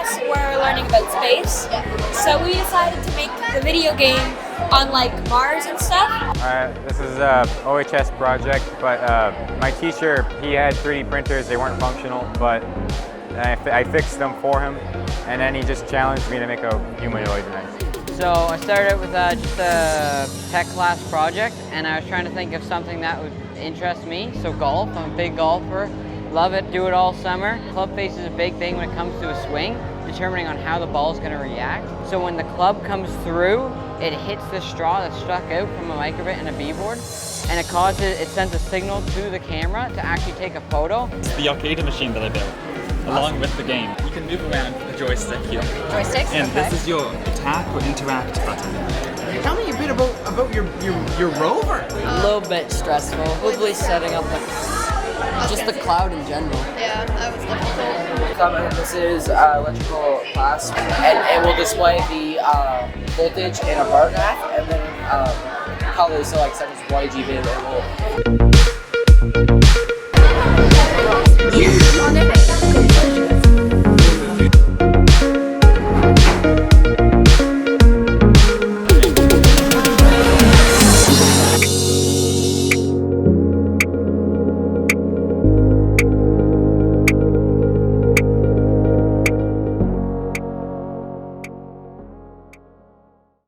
robotics, we're learning about space. So we decided to make the video game on like Mars and stuff. This is a OHS project, but my teacher, he had 3D printers. They weren't functional, but I fixed them for him, and then he just challenged me to make a humanoid nice. So I started out with just a tech class project, and I was trying to think of something that would interest me. So golf, I'm a big golfer, love it, do it all summer. Club face is a big thing when it comes to a swing, determining on how the ball is going to react. So when the club comes through, it hits the straw that's stuck out from a microbit and a B-board, and it sends a signal to the camera to actually take a photo. It's the arcade machine that I built, along with the game. You can move around the joystick here. Joysticks? And this is your attack or interact button. Tell me a bit about your rover. A little bit stressful. Probably setting up just the cloud in general. Yeah, that was difficult. This is electrical class, and it will display the voltage in a bar graph, and then colors, so like such as YGB, it will